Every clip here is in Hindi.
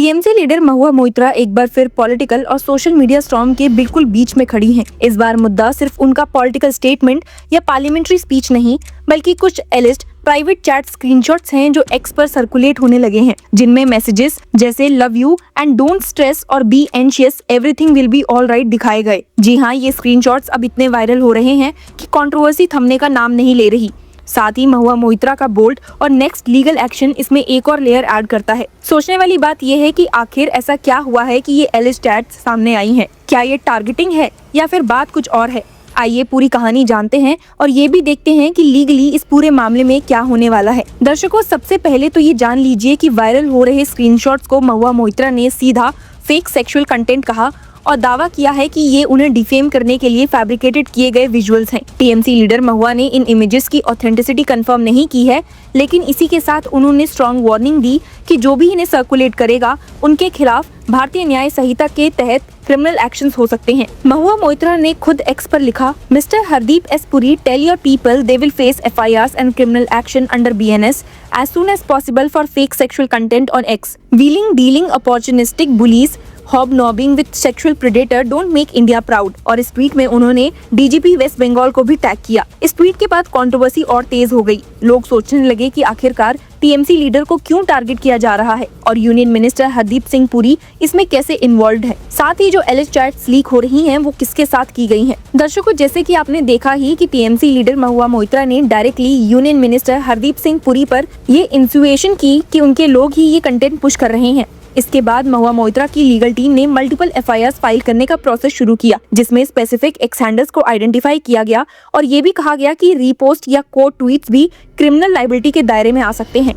टीएमसी लीडर महुआ मोइत्रा एक बार फिर पॉलिटिकल और सोशल मीडिया स्टॉर्म के बिल्कुल बीच में खड़ी हैं। इस बार मुद्दा सिर्फ उनका पॉलिटिकल स्टेटमेंट या पार्लियामेंट्री स्पीच नहीं, बल्कि कुछ एलिस्ट प्राइवेट चैट स्क्रीनशॉट्स हैं जो एक्स पर सर्कुलेट होने लगे हैं, जिनमें मैसेजेस जैसे love you and don't stress और be anxious everything will be all right दिखाए गए। जी हाँ, ये स्क्रीनशॉट्स अब इतने वायरल हो रहे हैं कि कंट्रोवर्सी थमने का नाम नहीं ले रही। साथ ही महुआ मोइत्रा का बोल्ड और नेक्स्ट लीगल एक्शन इसमें एक और लेयर ऐड करता है। सोचने वाली बात यह है कि आखिर ऐसा क्या हुआ है कि ये एलिस्ट चैट्स सामने आई हैं? क्या ये टारगेटिंग है या फिर बात कुछ और है? आइए पूरी कहानी जानते हैं और ये भी देखते हैं कि लीगली इस पूरे मामले में क्या होने वाला है। दर्शकों, सबसे पहले तो ये जान लीजिए कि वायरल हो रहे स्क्रीनशॉट्स को महुआ मोइत्रा ने सीधा फेक सेक्सुअल कंटेंट कहा और दावा किया है कि ये उन्हें डिफेम करने के लिए फैब्रिकेटेड किए गए विजुअल्स हैं। टीएमसी लीडर महुआ ने इन इमेजेस की ऑथेंटिसिटी कंफर्म नहीं की है, लेकिन इसी के साथ उन्होंने स्ट्रॉन्ग वार्निंग दी कि जो भी इन्हें सर्कुलेट करेगा उनके खिलाफ भारतीय न्याय संहिता के तहत क्रिमिनल एक्शंस हो सकते हैं। महुआ मोइत्रा ने खुद एक्स पर लिखा, mister Hardeep S Puri, tell your people they will face FIRs and criminal action under BNS as soon as possible for fake sexual content on X. Wheeling, dealing, opportunistic bullies, hobnobbing with sexual predator don't make India proud। और इस ट्वीट में उन्होंने DGP वेस्ट बंगाल को भी टैग किया। इस ट्वीट के बाद कंट्रोवर्सी और तेज हो गई। लोग सोचने लगे कि आखिरकार टीएमसी लीडर को क्यों टारगेट किया जा रहा है और यूनियन मिनिस्टर हरदीप सिंह पुरी इसमें कैसे इन्वॉल्व है। साथ ही जो एलिस्ट चैट्स लीक हो रही हैं वो किसके साथ की गई हैं। दर्शकों, जैसे कि आपने देखा ही कि टीएमसी लीडर महुआ मोइत्रा ने directly union minister Hardeep Singh Puri पर ये इंसिनुएशन की कि उनके लोग ही ये कंटेंट पुश कर रहे हैं। इसके बाद महुआ मोइत्रा की लीगल टीम ने मल्टीपल FIRs फाइल करने का प्रोसेस शुरू किया, जिसमें स्पेसिफिक एक्स हैंडल्स को आइडेंटिफाई किया गया और ये भी कहा गया कि रीपोस्ट या कोट ट्वीट्स भी क्रिमिनल लायबिलिटी के दायरे में आ सकते हैं।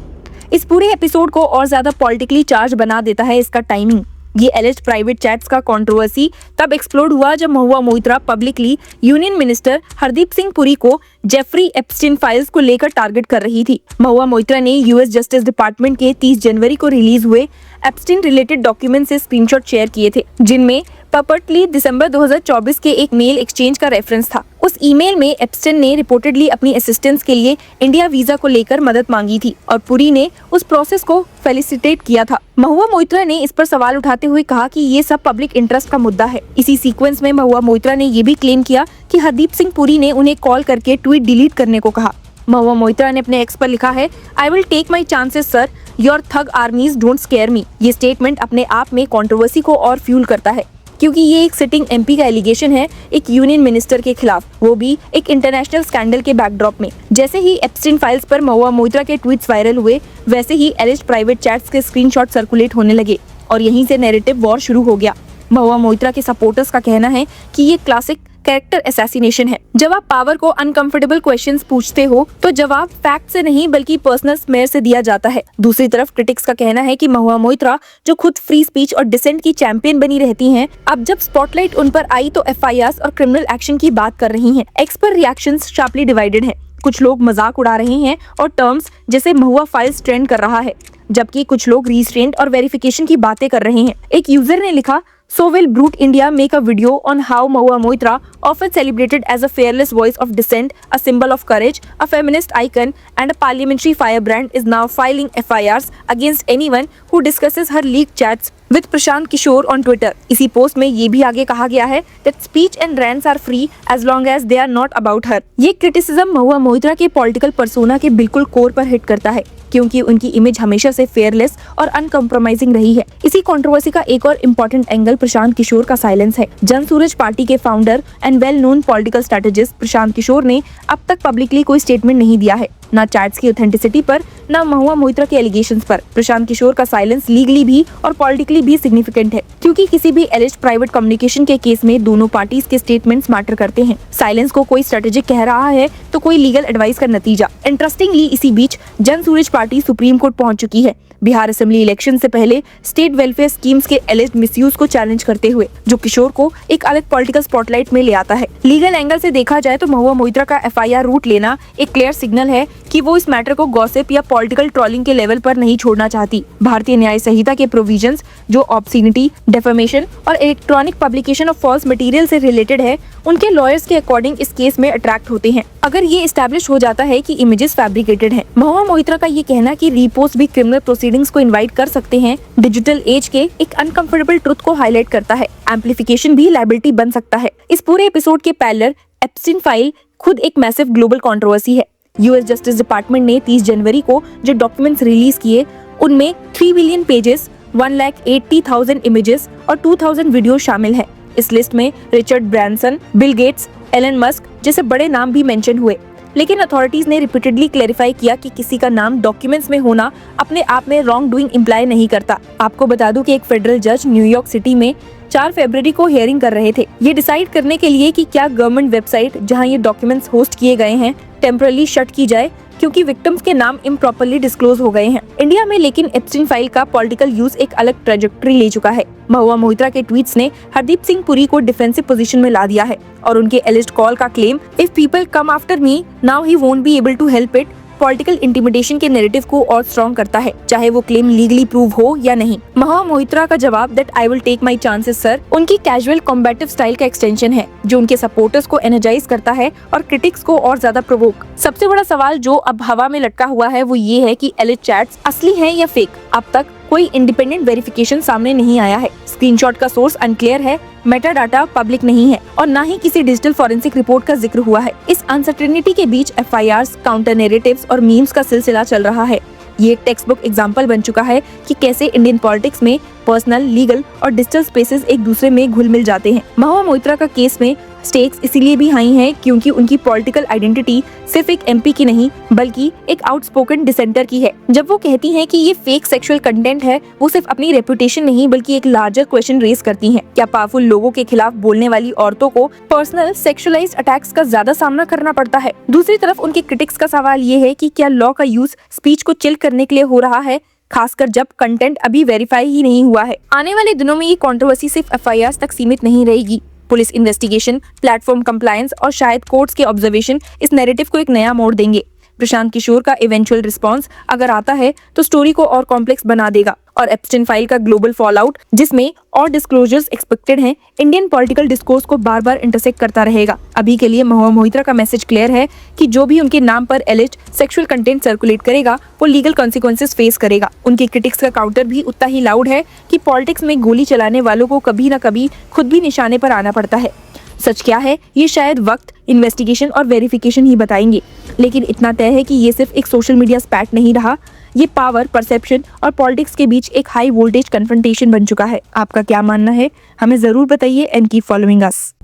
इस पूरे एपिसोड को और ज्यादा पॉलिटिकली चार्ज बना देता है इसका टाइमिंग। ये एलिस्ट प्राइवेट चैट्स का कंट्रोवर्सी तब एक्सप्लोड हुआ जब Mahua Moitra publicly union minister Hardeep Singh Puri को जेफरी एप्स्टीन फाइल्स को लेकर टारगेट कर रही थी। महुआ मोइत्रा ने US जस्टिस डिपार्टमेंट के 30 जनवरी को रिलीज हुए एप्स्टीन रिलेटेड डॉक्यूमेंट से स्क्रीनशॉट शेयर किए थे, जिनमें पर्पटली दिसंबर 2024 के एक मेल एक्सचेंज का रेफरेंस था। उस ईमेल में एप्स्टीन ने रिपोर्टेडली अपनी असिस्टेंस के लिए इंडिया वीजा को लेकर मदद मांगी थी और पुरी ने उस प्रोसेस को फेलिसिटेट किया था। महुआ मोइत्रा ने इस पर सवाल उठाते हुए कहा कि ये सब पब्लिक इंटरेस्ट का मुद्दा है। इसी सीक्वेंस में महुआ मोइत्रा ने ये भी क्लेम किया कि हरदीप सिंह पुरी ने उन्हें कॉल करके ट्वीट डिलीट करने को कहा। महुआ मोइत्रा ने अपने एक्स पर लिखा है, I will take my chances sir, your thug armies don't scare me. ये स्टेटमेंट अपने आप में कंट्रोवर्सी को और फ्यूल करता है, क्योंकि ये एक सिटिंग MP का एलिगेशन है एक यूनियन मिनिस्टर के खिलाफ, वो भी एक इंटरनेशनल स्कैंडल के बैकड्रॉप में। जैसे ही एप्स्टीन फाइल्स पर महुआ मोइत्रा के ट्वीट्स वायरल हुए, वैसे ही एलिस्ट प्राइवेट चैट्स के स्क्रीनशॉट सर्कुलेट होने लगे और यहीं से नैरेटिव वॉर शुरू हो गया। महुआ मोइत्रा के सपोर्टर्स का कहना है कि ये क्लासिक कैरेक्टर असैसिनेशन है। जब आप पावर को अनकंफर्टेबल क्वेश्चंस पूछते हो तो जवाब फैक्ट से नहीं बल्कि पर्सनल स्मेयर से दिया जाता है। दूसरी तरफ क्रिटिक्स का कहना है कि महुआ मोइत्रा, जो खुद फ्री स्पीच और डिसेंट की चैंपियन बनी रहती हैं, अब जब स्पॉटलाइट उन पर आई तो FIRs और क्रिमिनल एक्शन की बात कर रही हैं। एक्स पर रिएक्शंस शार्पली डिवाइडेड हैं। कुछ लोग मजाक उड़ा रहे हैं और टर्म्स जैसे महुआ फाइल्स ट्रेंड कर रहा है, जबकि कुछ लोग रिस्ट्रेंट और वेरिफिकेशन की बातें कर रहे हैं। एक यूजर ने लिखा, So will Brute India make a video on how Mahua Moitra, often celebrated as a fearless voice of dissent, a symbol of courage, a feminist icon, and a parliamentary firebrand, is now filing FIRs against anyone who discusses her leaked chats with Prashant Kishore on Twitter। इसी पोस्ट में ये भी आगे कहा गया है that speech and rants are free as long as they are not about her। ये क्रिटिसिज्म महुआ मोइत्रा के पॉलिटिकल पर्सोना के बिल्कुल कोर पर हिट करता है, क्योंकि उनकी इमेज हमेशा से फेयरलेस और अनकम्प्रोमाइजिंग रही है। इसी कंट्रोवर्सी का एक और इम्पोर्टेंट एंगल प्रशांत किशोर का साइलेंस है। जनसूरज पार्टी के founder and well known political strategist Prashant Kishore ने अब तक पब्लिकली कोई स्टेटमेंट नहीं दिया है, ना चैट्स की ऑथेंटिसिटी पर, ना महुआ मोइत्रा के एलिगेशंस पर। प्रशांत किशोर का साइलेंस लीगली भी और पॉलिटिकली भी सिग्निफिकेंट है, क्योंकि किसी भी एलिस्ट प्राइवेट कम्युनिकेशन के केस में दोनों पार्टीज के स्टेटमेंट्स मैटर करते हैं। साइलेंस को कोई स्ट्रेटेजिक कह रहा है तो कोई लीगल एडवाइस का नतीजा। इंटरेस्टिंगली इसी बीच जनसूरज पार्टी सुप्रीम कोर्ट पहुंच चुकी है, बिहार असेंबली इलेक्शन से पहले स्टेट वेलफेयर स्कीम्स के एलिस्ट मिसयूज को चैलेंज करते हुए, जो किशोर को एक अलग पॉलिटिकल स्पॉटलाइट में ले आता है। लीगल एंगल से देखा जाए तो महुआ मोइत्रा का FIR रूट लेना एक क्लियर सिग्नल है कि वो इस मैटर को गॉसिप या पॉलिटिकल ट्रोलिंग के लेवल पर नहीं छोड़ना चाहती। भारतीय न्याय संहिता के प्रोविजंस जो ऑब्ससीनिटी, डेफेमेशन और electronic publication of false material से रिलेटेड है, उनके लॉयर्स के अकॉर्डिंग इस केस में अट्रैक्ट होते हैं अगर ये एस्टैब्लिश हो जाता है कि इमेजेस फैब्रिकेटेड हैं। महुआ मोइत्रा का ये कहना कि रीपोस्ट भी क्रिमिनल प्रोसीडिंग्स को इनवाइट कर सकते हैं, डिजिटल एज के एक अनकंफर्टेबल ट्रुथ को हाईलाइट करता है। एम्प्लीफिकेशन भी लायबिलिटी बन सकता है। इस पूरे एपिसोड के पैरेलल एप्स्टीन फाइल खुद एक मैसिव ग्लोबल कंट्रोवर्सी है। यूएस जस्टिस डिपार्टमेंट ने 30 जनवरी को जो डॉक्यूमेंट्स रिलीज किए, उनमें 3 बिलियन पेजेस, 1,80,000 इमेजेस और 2,000 वीडियो शामिल है। इस लिस्ट में Richard Branson, Bill Gates, Elon Musk जैसे बड़े नाम भी मेंशन हुए, लेकिन अथॉरिटीज ने रिपीटेडली क्लैरिफाई किया कि किसी का नाम डॉक्यूमेंट्स में होना अपने आप में रॉन्ग डूइंग इम्प्लाई नहीं करता। आपको बता दूं कि एक फेडरल जज न्यूयॉर्क सिटी में 4 फरवरी को हियरिंग कर रहे थे, ये डिसाइड करने के लिए कि क्या गवर्नमेंट वेबसाइट जहां ये डॉक्यूमेंट्स होस्ट किए गए हैं टेम्परली शट की जाए क्योंकि विक्टिम्स के नाम इम्प्रॉपरली डिस्क्लोज हो गए हैं। इंडिया में लेकिन एप्स्टीन फाइल का पॉलिटिकल यूज एक अलग ट्रेजेक्टरी ले चुका है। महुआ मोइत्रा के ट्वीट्स ने हरदीप सिंह पुरी को डिफेंसिव पोजीशन में ला दिया है और उनके एलिस्ट कॉल का claim, if people come after me now he won't be able to help it, political intimidation के नैरेटिव को और स्ट्रॉन्ग करता है, चाहे वो क्लेम लीगली प्रूव हो या नहीं। महुआ मोइत्रा का जवाब that I will take my chances sir उनकी कैजुअल कॉम्बैटिव स्टाइल का एक्सटेंशन है, जो उनके सपोर्टर्स को एनर्जाइज करता है और क्रिटिक्स को और ज्यादा प्रोवोक। सबसे बड़ा सवाल जो अब हवा में लटका हुआ है वो ये है कि एलिट चैट्स असली हैं या फेक। अब तक कोई इंडिपेंडेंट वेरिफिकेशन सामने नहीं आया है। स्क्रीनशॉट का सोर्स अनक्लियर है, मेटा डाटा पब्लिक नहीं है और न ही किसी डिजिटल फॉरेंसिक रिपोर्ट का जिक्र हुआ है। इस अनसर्टेनिटी के बीच एफआईआर्स, काउंटर नैरेटिव्स और मीम्स का सिलसिला चल रहा है। ये एक टेक्स्ट बुक एग्जाम्पल बन चुका है कि कैसे इंडियन पॉलिटिक्स में पर्सनल, लीगल और डिजिटल स्पेसेस एक दूसरे में घुल मिल जाते हैं। महुआ मोइत्रा का केस में स्टेक्स इसीलिए भी हाई हैं क्योंकि उनकी पॉलिटिकल आइडेंटिटी सिर्फ एक एमपी की नहीं बल्कि एक आउटस्पोकन डिसेंटर की है। जब वो कहती हैं कि ये फेक सेक्सुअल कंटेंट है, वो सिर्फ अपनी रेपुटेशन नहीं बल्कि एक लार्जर क्वेश्चन रेज करती हैं। क्या पावरफुल लोगों के खिलाफ बोलने वाली औरतों को पर्सनल सेक्सुअलाइज्ड अटैक्स का ज्यादा सामना करना पड़ता है? दूसरी तरफ उनके क्रिटिक्स का सवाल ये है कि क्या लॉ का यूज स्पीच को चिल करने के लिए हो रहा है, खासकर जब कंटेंट अभी वेरीफाई ही नहीं हुआ है। आने वाले दिनों में ये कंट्रोवर्सी सिर्फ एफआईआर तक सीमित नहीं रहेगी। पुलिस इन्वेस्टिगेशन, प्लेटफॉर्म कंप्लायंस और शायद कोर्ट्स के ऑब्जर्वेशन इस नैरेटिव को एक नया मोड़ देंगे। प्रशांत किशोर का इवेंचुअल रिस्पांस अगर आता है तो स्टोरी को और कॉम्प्लेक्स बना देगा और एप्स्टीन फाइल का ग्लोबल फॉलआउट, जिसमें और डिस्क्लोजर्स एक्सपेक्टेड हैं, इंडियन पॉलिटिकल डिस्कोर्स को बार बार इंटरसेक्ट करता रहेगा। अभी के लिए महुआ मोइत्रा का मैसेज क्लियर है कि जो भी उनके नाम पर एलिज्ड सेक्सुअल कंटेंट सर्कुलेट करेगा वो लीगल कॉन्सिक्वेंसेस फेस करेगा। उनके क्रिटिक्स का काउंटर भी उतना ही लाउड है कि पॉलिटिक्स में गोली चलाने वालों को कभी न कभी खुद भी निशाने पर आना पड़ता है। सच क्या है ये शायद वक्त, इन्वेस्टिगेशन और वेरिफिकेशन ही बताएंगे, लेकिन इतना तय है कि ये सिर्फ एक सोशल मीडिया स्पैट नहीं रहा, ये पावर, परसेप्शन और पॉलिटिक्स के बीच एक हाई वोल्टेज कन्फ्रंटेशन बन चुका है। आपका क्या मानना है? हमें जरूर बताइए एंड कीप फॉलोइंग अस।